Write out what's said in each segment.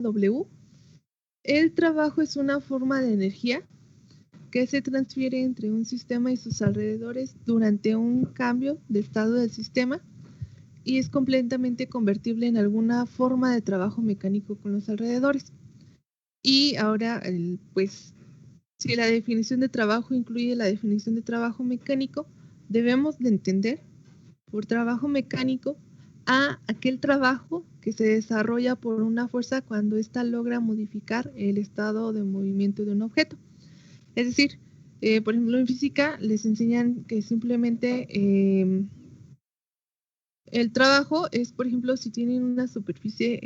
W. El trabajo es una forma de energía que se transfiere entre un sistema y sus alrededores durante un cambio de estado del sistema y es completamente convertible en alguna forma de trabajo mecánico con los alrededores. Y ahora, pues, si la definición de trabajo incluye la definición de trabajo mecánico, debemos de entender por trabajo mecánico a aquel trabajo que se desarrolla por una fuerza cuando ésta logra modificar el estado de movimiento de un objeto. Es decir, por ejemplo, en física les enseñan que simplemente el trabajo es, por ejemplo, si tienen una superficie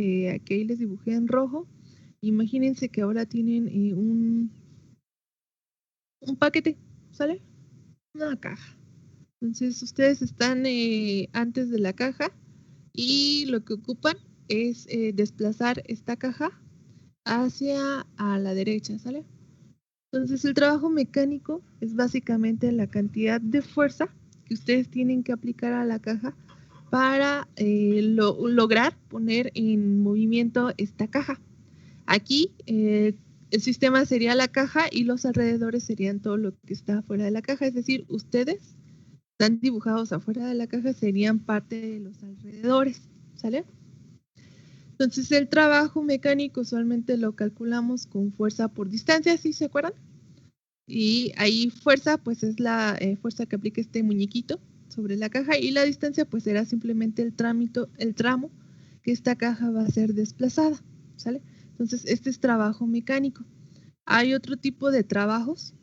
que ahí les dibujé en rojo, imagínense que ahora tienen un paquete, ¿sale? Una caja. Entonces ustedes están antes de la caja y lo que ocupan es desplazar esta caja hacia a la derecha, ¿sale? Entonces el trabajo mecánico es básicamente la cantidad de fuerza que ustedes tienen que aplicar a la caja para lograr poner en movimiento esta caja. Aquí el sistema sería la caja y los alrededores serían todo lo que está afuera de la caja, es decir, ustedes están dibujados afuera de la caja, serían parte de los alrededores, ¿sale? Entonces el trabajo mecánico usualmente lo calculamos con fuerza por distancia, ¿sí se acuerdan? Y ahí fuerza, pues es la fuerza que aplica este muñequito sobre la caja y la distancia, pues será simplemente el tramo que esta caja va a ser desplazada, ¿sale? Entonces este es trabajo mecánico. Hay otro tipo de trabajos.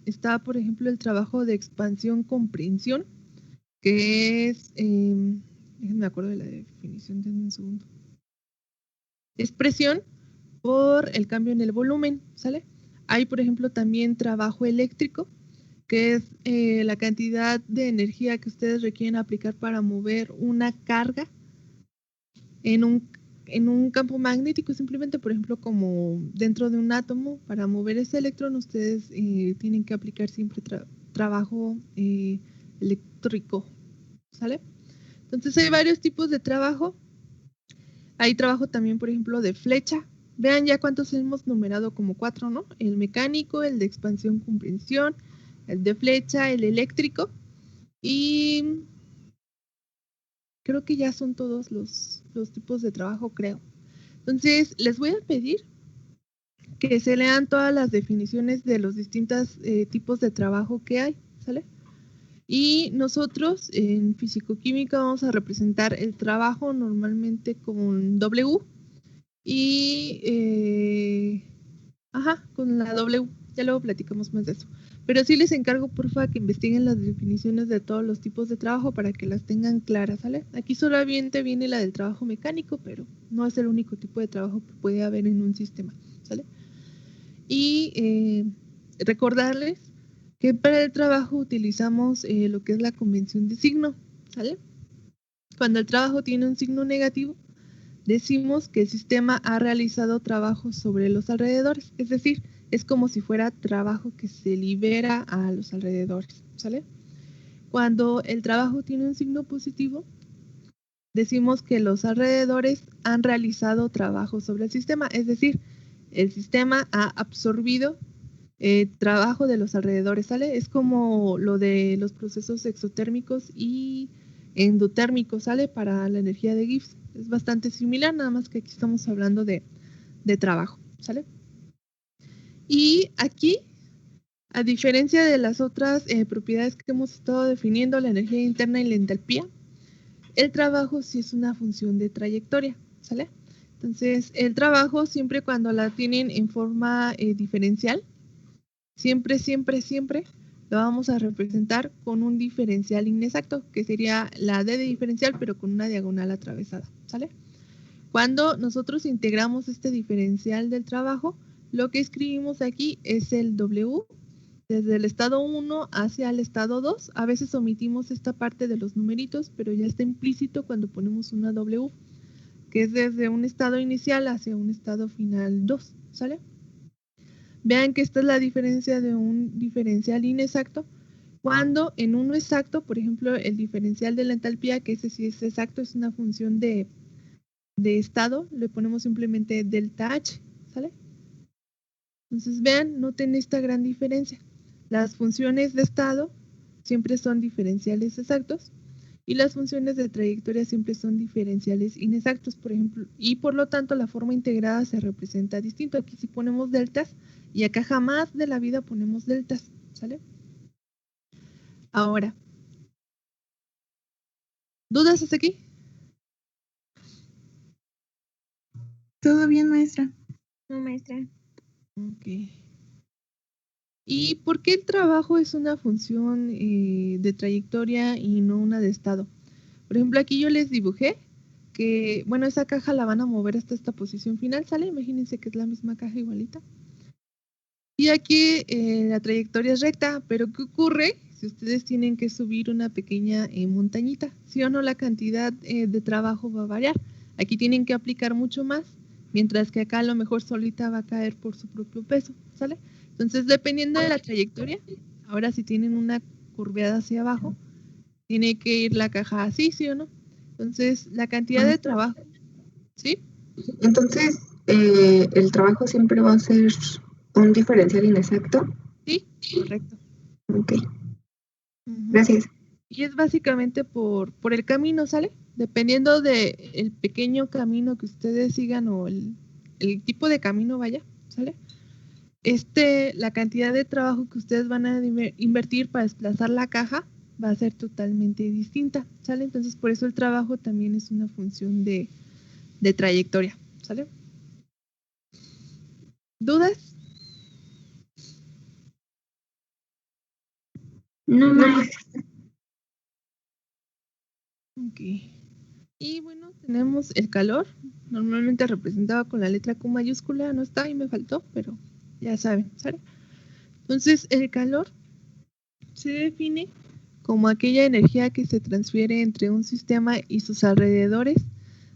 Está, por ejemplo, el trabajo de expansión-comprensión, que es, déjenme acuerdo de la definición de un segundo. Es presión por el cambio en el volumen, ¿sale? Hay, por ejemplo, también trabajo eléctrico, que es la cantidad de energía que ustedes requieren aplicar para mover una carga en un campo magnético, simplemente, por ejemplo, como dentro de un átomo, para mover ese electrón, ustedes tienen que aplicar siempre trabajo eléctrico, ¿sale? Entonces hay varios tipos de trabajo. Hay trabajo también, por ejemplo, de flecha. Vean ya cuántos hemos numerado, como 4, ¿no? El mecánico, el de expansión-comprensión, el de flecha, el eléctrico. Y creo que ya son todos los tipos de trabajo, creo. Entonces, les voy a pedir que se lean todas las definiciones de los distintos tipos de trabajo que hay, ¿sale? Y nosotros en fisicoquímica vamos a representar el trabajo normalmente con W y con la W. Ya luego platicamos más de eso. Pero sí les encargo, porfa, que investiguen las definiciones de todos los tipos de trabajo para que las tengan claras, ¿sale? Aquí solamente viene la del trabajo mecánico, pero no es el único tipo de trabajo que puede haber en un sistema, ¿sale? Y recordarles que para el trabajo utilizamos lo que es la convención de signo, ¿sale? Cuando el trabajo tiene un signo negativo, decimos que el sistema ha realizado trabajo sobre los alrededores, es decir, es como si fuera trabajo que se libera a los alrededores, ¿sale? Cuando el trabajo tiene un signo positivo, decimos que los alrededores han realizado trabajo sobre el sistema, es decir, el sistema ha absorbido trabajo de los alrededores, ¿sale? Es como lo de los procesos exotérmicos y endotérmicos, ¿sale? Para la energía de Gibbs. Es bastante similar, nada más que aquí estamos hablando de trabajo, ¿sale? Y aquí, a diferencia de las otras propiedades que hemos estado definiendo, la energía interna y la entalpía, el trabajo sí es una función de trayectoria, ¿sale? Entonces, el trabajo siempre cuando la tienen en forma diferencial, siempre lo vamos a representar con un diferencial inexacto, que sería la D de diferencial, pero con una diagonal atravesada, ¿sale? Cuando nosotros integramos este diferencial del trabajo, lo que escribimos aquí es el W desde el estado 1 hacia el estado 2. A veces omitimos esta parte de los numeritos, pero ya está implícito cuando ponemos una W, que es desde un estado inicial hacia un estado final 2, ¿sale? Vean que esta es la diferencia de un diferencial inexacto. Cuando en uno exacto, por ejemplo, el diferencial de la entalpía, que ese sí es exacto, es una función de de estado le ponemos simplemente delta H, ¿sale? Entonces vean, noten esta gran diferencia. Las funciones de estado siempre son diferenciales exactos y las funciones de trayectoria siempre son diferenciales inexactos, por ejemplo, y por lo tanto la forma integrada se representa distinto. Aquí sí ponemos deltas y acá jamás de la vida ponemos deltas, ¿sale? Ahora, ¿dudas hasta aquí? Todo bien, maestra. No, maestra. Ok. ¿Y por qué el trabajo es una función de trayectoria y no una de estado? Por ejemplo, aquí yo les dibujé que, bueno, esa caja la van a mover hasta esta posición final, ¿sale? Imagínense que es la misma caja igualita. Y aquí la trayectoria es recta, pero ¿qué ocurre si ustedes tienen que subir una pequeña montañita? ¿Sí o no? La cantidad de trabajo va a variar. Aquí tienen que aplicar mucho más, mientras que acá a lo mejor solita va a caer por su propio peso, ¿sale? Entonces, dependiendo de la trayectoria, ahora si tienen una curveada hacia abajo, tiene que ir la caja así, ¿sí o no? Entonces, la cantidad de trabajo, ¿sí? Entonces, el trabajo siempre va a ser un diferencial inexacto. Sí, correcto. Ok, Ujú. gracias. Y es básicamente por el camino, ¿sale? Dependiendo del pequeño camino que ustedes sigan o el tipo de camino vaya, ¿sale? La cantidad de trabajo que ustedes van a invertir para desplazar la caja va a ser totalmente distinta, ¿sale? Entonces, por eso el trabajo también es una función de trayectoria, ¿sale? ¿Dudas? No, maestra. Ok. Y bueno, tenemos el calor, normalmente representado con la letra Q mayúscula, no está y me faltó, pero ya saben, ¿sale? Entonces, el calor se define como aquella energía que se transfiere entre un sistema y sus alrededores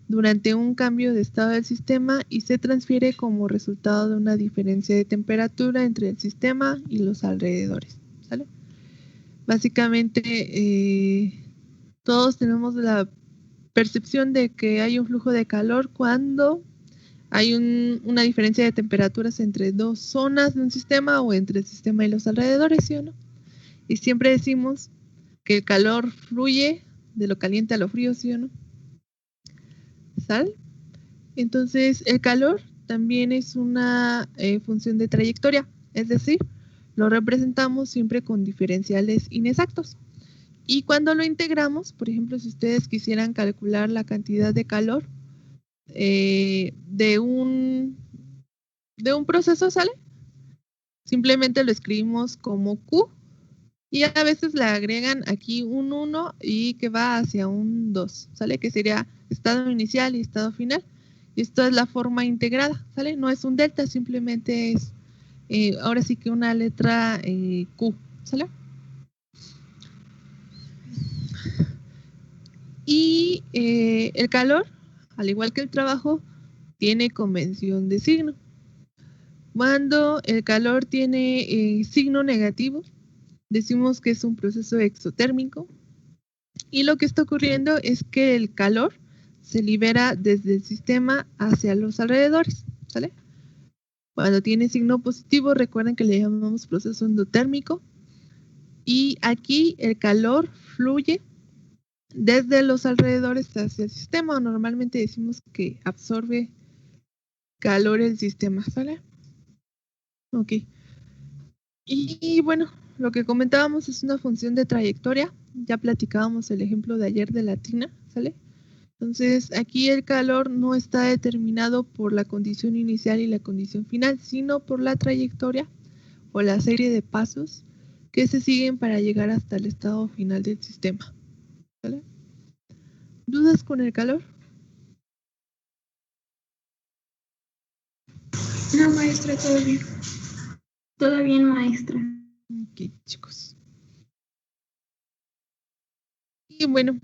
durante un cambio de estado del sistema y se transfiere como resultado de una diferencia de temperatura entre el sistema y los alrededores, ¿sale? Básicamente, todos tenemos la percepción de que hay un flujo de calor cuando hay una diferencia de temperaturas entre dos zonas de un sistema o entre el sistema y los alrededores, ¿sí o no? Y siempre decimos que el calor fluye de lo caliente a lo frío, ¿sí o no? ¿Sale? Entonces, el calor también es una función de trayectoria, es decir, lo representamos siempre con diferenciales inexactos. Y cuando lo integramos, por ejemplo, si ustedes quisieran calcular la cantidad de calor de un proceso, ¿sale? Simplemente lo escribimos como Q y a veces le agregan aquí un 1 y que va hacia un 2, ¿sale? Que sería estado inicial y estado final. Y esto es la forma integrada, ¿sale? No es un delta, simplemente es ahora sí que una letra Q, ¿sale? Y el calor, al igual que el trabajo, tiene convención de signo. Cuando el calor tiene signo negativo, decimos que es un proceso exotérmico y lo que está ocurriendo es que el calor se libera desde el sistema hacia los alrededores, ¿sale? Cuando tiene signo positivo, recuerden que le llamamos proceso endotérmico y aquí el calor fluye desde los alrededores hacia el sistema. Normalmente decimos que absorbe calor el sistema, ¿sale? Ok. Y bueno, lo que comentábamos es una función de trayectoria. Ya platicábamos el ejemplo de ayer de la tina, ¿sale? Entonces, aquí el calor no está determinado por la condición inicial y la condición final, sino por la trayectoria o la serie de pasos que se siguen para llegar hasta el estado final del sistema, ¿sale? ¿Dudas con el calor? No, maestra, todo bien. Todo bien, maestra. Ok, chicos. Y bueno,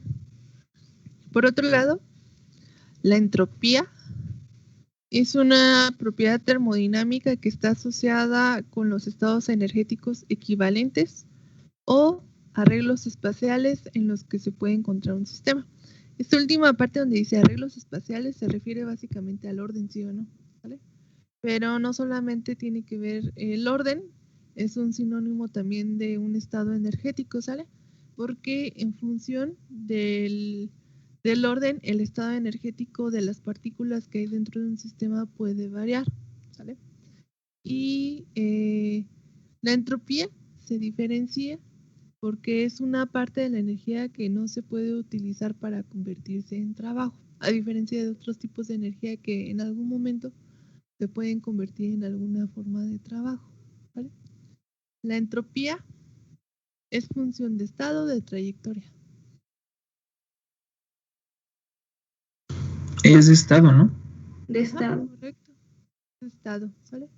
por otro lado, la entropía es una propiedad termodinámica que está asociada con los estados energéticos equivalentes o arreglos espaciales en los que se puede encontrar un sistema. Esta última parte donde dice arreglos espaciales se refiere básicamente al orden, ¿sí o no? ¿Vale? Pero no solamente tiene que ver el orden, es un sinónimo también de un estado energético, ¿sale? Porque en función del orden, el estado energético de las partículas que hay dentro de un sistema puede variar, ¿sale? Y la entropía se diferencia porque es una parte de la energía que no se puede utilizar para convertirse en trabajo, a diferencia de otros tipos de energía que en algún momento se pueden convertir en alguna forma de trabajo, ¿vale? La entropía es función de estado, de trayectoria. Es de estado, ¿no? De estado. Correcto, de estado, ¿sale?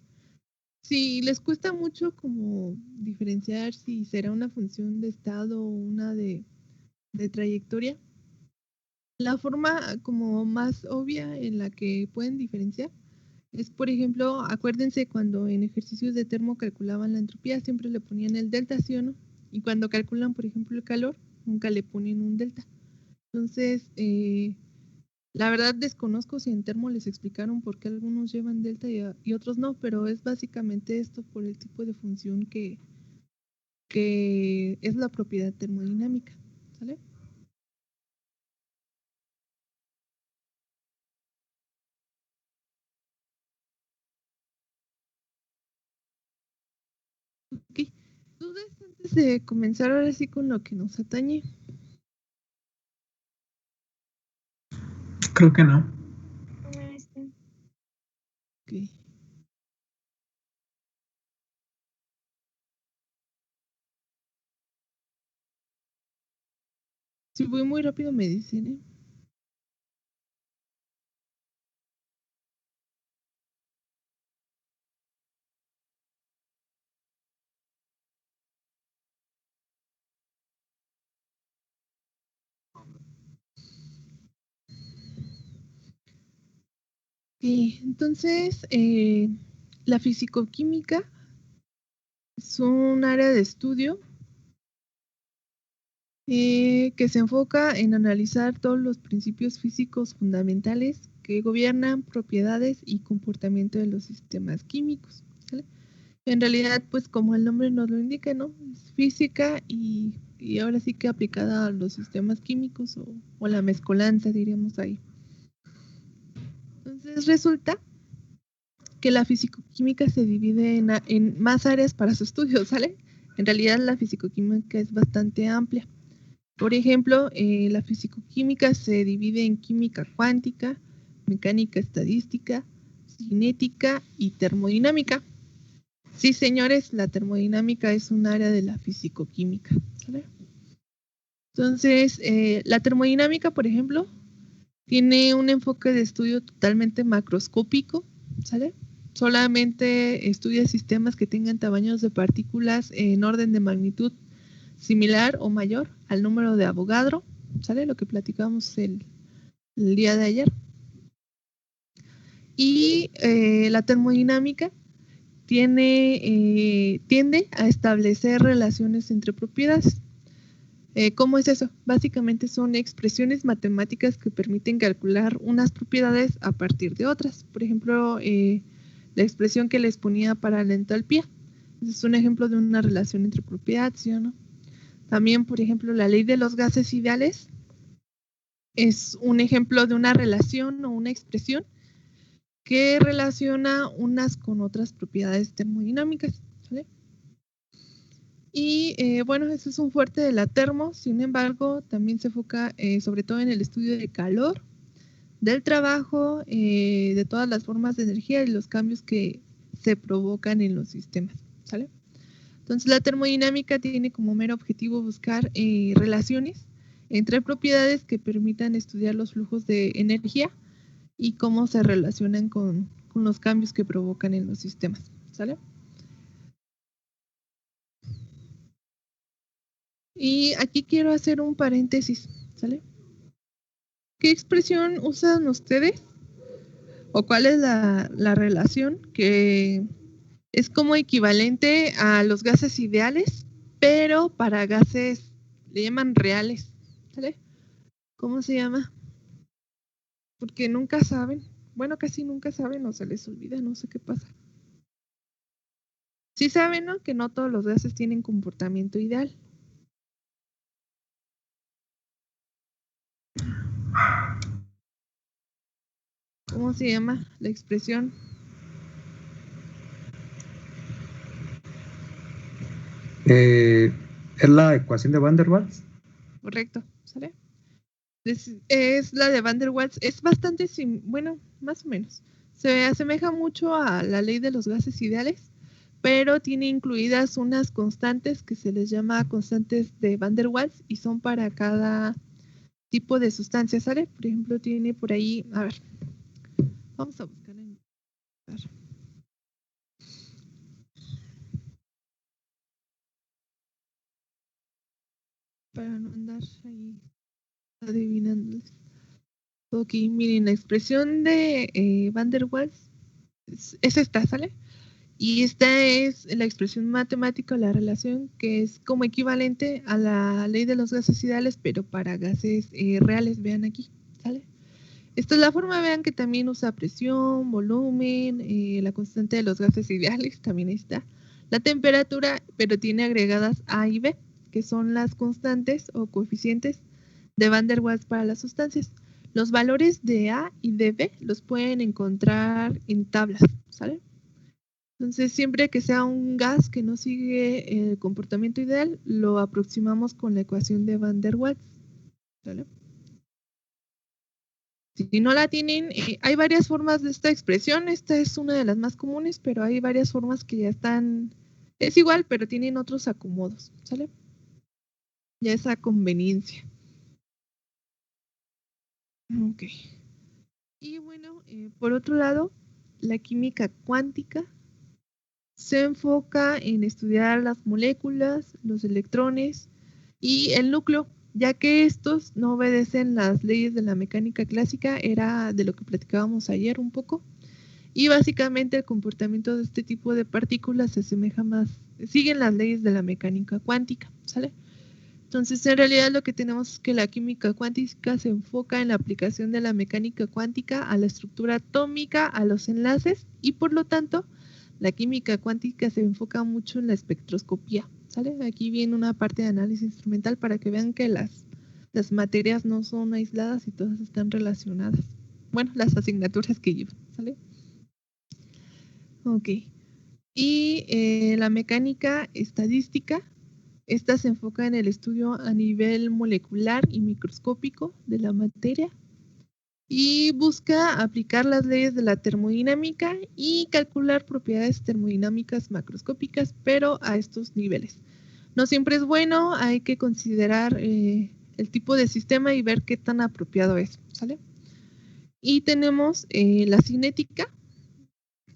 Si les cuesta mucho como diferenciar si será una función de estado o una de trayectoria, la forma como más obvia en la que pueden diferenciar es, por ejemplo, acuérdense cuando en ejercicios de termo calculaban la entropía, siempre le ponían el delta, ¿sí o no? Y cuando calculan, por ejemplo, el calor, nunca le ponen un delta. Entonces, la verdad desconozco si en termo les explicaron por qué algunos llevan delta y otros no, pero es básicamente esto por el tipo de función que es la propiedad termodinámica, ¿sale? Ok. ¿Dudas antes de comenzar ahora sí con lo que nos atañe? Creo que no. Ok. Si voy muy rápido me dicen, ¿eh? Entonces, la fisicoquímica es un área de estudio que se enfoca en analizar todos los principios físicos fundamentales que gobiernan propiedades y comportamiento de los sistemas químicos, ¿sale? En realidad, pues como el nombre nos lo indica, ¿no? Es física y ahora sí que aplicada a los sistemas químicos o la mezcolanza, diríamos ahí. Entonces resulta que la fisicoquímica se divide en más áreas para su estudio, ¿sale? En realidad la fisicoquímica es bastante amplia. Por ejemplo, la fisicoquímica se divide en química cuántica, mecánica estadística, cinética y termodinámica. Sí, señores, la termodinámica es un área de la fisicoquímica, ¿sale? Entonces, la termodinámica, por ejemplo, tiene un enfoque de estudio totalmente macroscópico, ¿sale? Solamente estudia sistemas que tengan tamaños de partículas en orden de magnitud similar o mayor al número de Avogadro, ¿sale? Lo que platicamos el día de ayer. Y la termodinámica tiende a establecer relaciones entre propiedades. ¿Cómo es eso? Básicamente son expresiones matemáticas que permiten calcular unas propiedades a partir de otras. Por ejemplo, la expresión que les ponía para la entalpía. Es un ejemplo de una relación entre propiedades, ¿sí o no? También, por ejemplo, la ley de los gases ideales es un ejemplo de una relación o una expresión que relaciona unas con otras propiedades termodinámicas, ¿vale? Y bueno, eso es un fuerte de la termo, sin embargo, también se enfoca sobre todo en el estudio del calor, del trabajo, de todas las formas de energía y los cambios que se provocan en los sistemas, ¿sale? Entonces, la termodinámica tiene como mero objetivo buscar relaciones entre propiedades que permitan estudiar los flujos de energía y cómo se relacionan con los cambios que provocan en los sistemas, ¿sale? Y aquí quiero hacer un paréntesis, ¿sale? ¿Qué expresión usan ustedes? ¿O cuál es la relación que es como equivalente a los gases ideales, pero para gases le llaman reales, ¿sale? ¿Cómo se llama? Porque nunca saben. Bueno, casi nunca saben o se les olvida, no sé qué pasa. Sí saben, ¿no? Que no todos los gases tienen comportamiento ideal. ¿Cómo se llama la expresión? ¿Es la ecuación de Van der Waals? Correcto, ¿sale? Es la de Van der Waals. Es bastante, bueno, más o menos. Se asemeja mucho a la ley de los gases ideales, pero tiene incluidas unas constantes que se les llama constantes de Van der Waals y son para cada tipo de sustancia, ¿sale? Por ejemplo, tiene por ahí, a ver, vamos a buscar en... para no andar ahí adivinándoles. Ok, miren, la expresión de Van der Waals es esta, ¿sale? Y esta es la expresión matemática o la relación que es como equivalente a la ley de los gases ideales, pero para gases reales, vean aquí, ¿sale? Esta es la forma, vean que también usa presión, volumen, la constante de los gases ideales, también ahí está. La temperatura, pero tiene agregadas A y B, que son las constantes o coeficientes de Van der Waals para las sustancias. Los valores de A y de B los pueden encontrar en tablas, ¿sale? Entonces, siempre que sea un gas que no sigue el comportamiento ideal, lo aproximamos con la ecuación de Van der Waals, ¿sale? Si no la tienen, hay varias formas de esta expresión. Esta es una de las más comunes, pero hay varias formas que ya están... Es igual, pero tienen otros acomodos, ¿sale? Ya es a conveniencia. Ok. Y bueno, por otro lado, la química cuántica se enfoca en estudiar las moléculas, los electrones y el núcleo, ya que estos no obedecen las leyes de la mecánica clásica, era de lo que platicábamos ayer un poco. Y básicamente el comportamiento de este tipo de partículas se asemeja más, siguen las leyes de la mecánica cuántica, ¿sale? Entonces, en realidad lo que tenemos es que la química cuántica se enfoca en la aplicación de la mecánica cuántica a la estructura atómica, a los enlaces, y por lo tanto, la química cuántica se enfoca mucho en la espectroscopía, ¿sale? Aquí viene una parte de análisis instrumental para que vean que las materias no son aisladas y todas están relacionadas. Bueno, las asignaturas que llevan, ¿sale? Ok. Y la mecánica estadística, esta se enfoca en el estudio a nivel molecular y microscópico de la materia y busca aplicar las leyes de la termodinámica y calcular propiedades termodinámicas macroscópicas, pero a estos niveles. No siempre es bueno, hay que considerar el tipo de sistema y ver qué tan apropiado es, ¿sale? Y tenemos la cinética,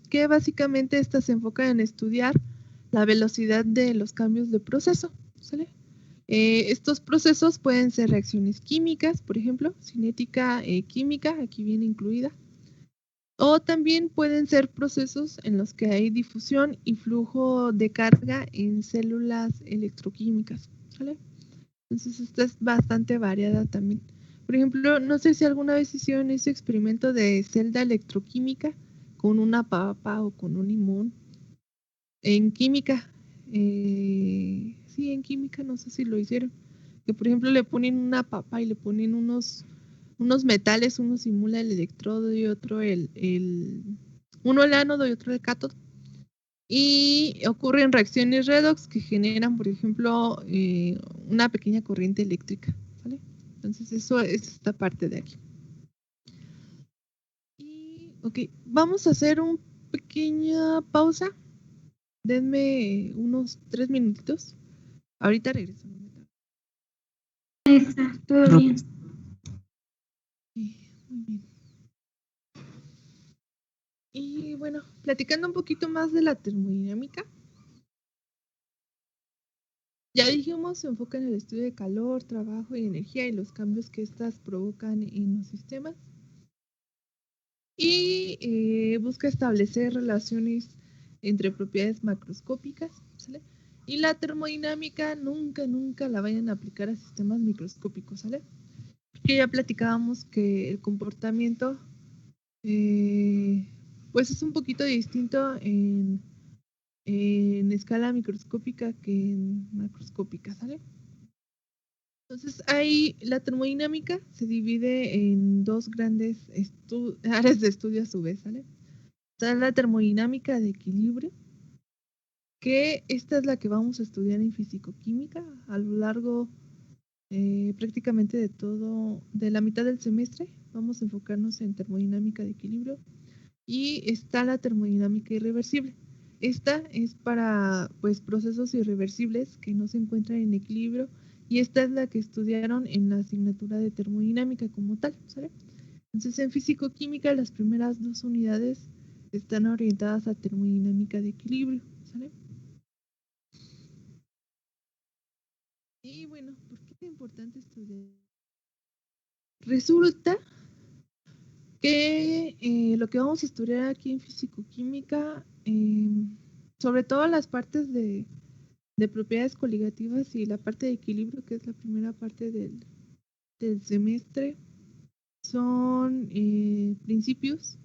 que básicamente esta se enfoca en estudiar la velocidad de los cambios de proceso, ¿sale? Estos procesos pueden ser reacciones químicas, por ejemplo, cinética química, aquí viene incluida, o también pueden ser procesos en los que hay difusión y flujo de carga en células electroquímicas, ¿sale? Entonces esta es bastante variada también. Por ejemplo, no sé si alguna vez hicieron ese experimento de celda electroquímica con una papa o con un limón. En química, sí, en química, no sé si lo hicieron. Que por ejemplo le ponen una papa y le ponen unos metales, uno simula el electrodo y otro uno el ánodo y otro el cátodo. Y ocurren reacciones redox que generan, por ejemplo, una pequeña corriente eléctrica, ¿vale? Entonces eso es esta parte de aquí. Y, ok, vamos a hacer una pequeña pausa. Denme unos 3 minutitos. Ahorita regreso. Está todo bien. Muy bien. Y bueno, platicando un poquito más de la termodinámica. Ya dijimos, se enfoca en el estudio de calor, trabajo y energía y los cambios que éstas provocan en los sistemas. Y busca establecer relaciones entre propiedades macroscópicas, ¿sale? Y la termodinámica nunca la vayan a aplicar a sistemas microscópicos, ¿sale? que ya platicábamos que el comportamiento pues es un poquito distinto en escala microscópica que en macroscópica, ¿sale? Entonces, ahí la termodinámica se divide en dos grandes áreas de estudio a su vez, ¿sale? Está la termodinámica de equilibrio, que esta es la que vamos a estudiar en fisicoquímica a lo largo prácticamente de la mitad del semestre. Vamos a enfocarnos en termodinámica de equilibrio. Y está la termodinámica irreversible. Esta es para pues procesos irreversibles que no se encuentran en equilibrio, y esta es la que estudiaron en la asignatura de termodinámica como tal, ¿sale? Entonces, en fisicoquímica las primeras 2 unidades están orientadas a termodinámica de equilibrio, ¿sale? Y bueno, ¿por qué es importante estudiar? Resulta que lo que vamos a estudiar aquí en fisicoquímica, sobre todo las partes de propiedades coligativas y la parte de equilibrio, que es la primera parte del semestre, son principios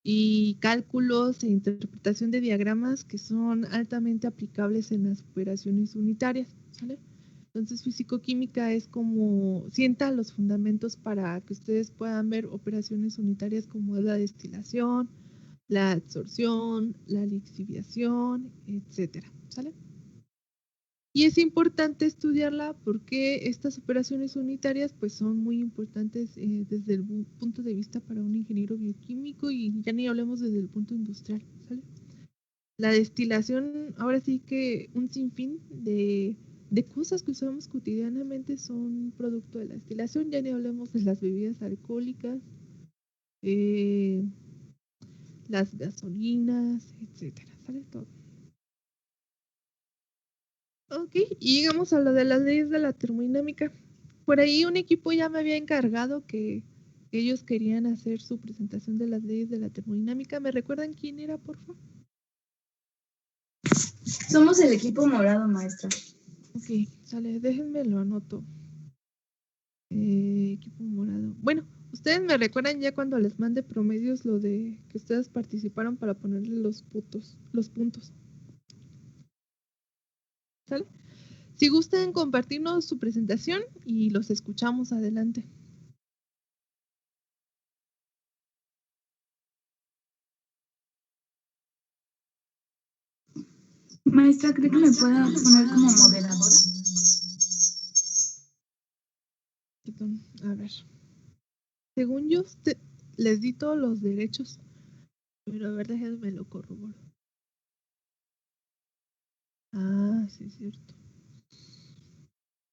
y cálculos e interpretación de diagramas que son altamente aplicables en las operaciones unitarias, ¿sale? Entonces, fisicoquímica es como sienta los fundamentos para que ustedes puedan ver operaciones unitarias como es la destilación, la absorción, la lixiviación, etcétera, ¿sale? Y es importante estudiarla porque estas operaciones unitarias pues son muy importantes desde el punto de vista para un ingeniero bioquímico, y ya ni hablemos desde el punto industrial, ¿sale? La destilación, ahora sí que un sinfín de cosas que usamos cotidianamente son producto de la destilación. Ya ni hablemos de las bebidas alcohólicas, las gasolinas, etcétera, ¿sale? Todo. Ok, y llegamos a lo de las leyes de la termodinámica. Por ahí un equipo ya me había encargado que ellos querían hacer su presentación de las leyes de la termodinámica. ¿Me recuerdan quién era, por favor? Somos el equipo morado, maestra. Ok, sale, déjenme lo anoto. Equipo morado. Bueno, ustedes me recuerdan ya cuando les mande promedios lo de que ustedes participaron para ponerle los puntos. ¿Sale? Si gustan compartirnos su presentación y los escuchamos adelante. Maestra, ¿cree que me pueda poner como moderadora? Perdón, a ver. Según yo, les di todos los derechos, pero a ver, déjenme lo corroboro. Ah, sí, es cierto.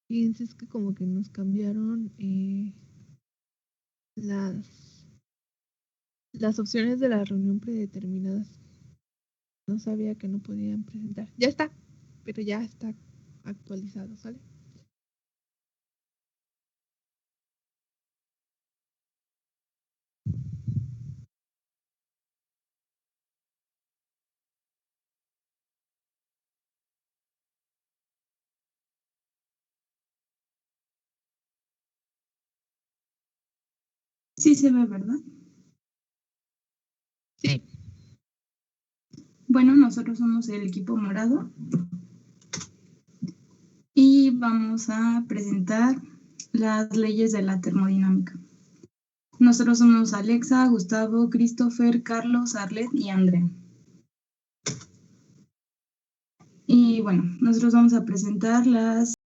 Fíjense, es que como que nos cambiaron las opciones de la reunión predeterminadas. No sabía que no podían presentar. Ya está, pero ya está actualizado, ¿sale? Sí se ve, ¿verdad? Sí. Bueno, nosotros somos el equipo morado y vamos a presentar las leyes de la termodinámica. Nosotros somos Alexa, Gustavo, Christopher, Carlos, Arlet y Andrea. Y bueno, nosotros vamos a presentar las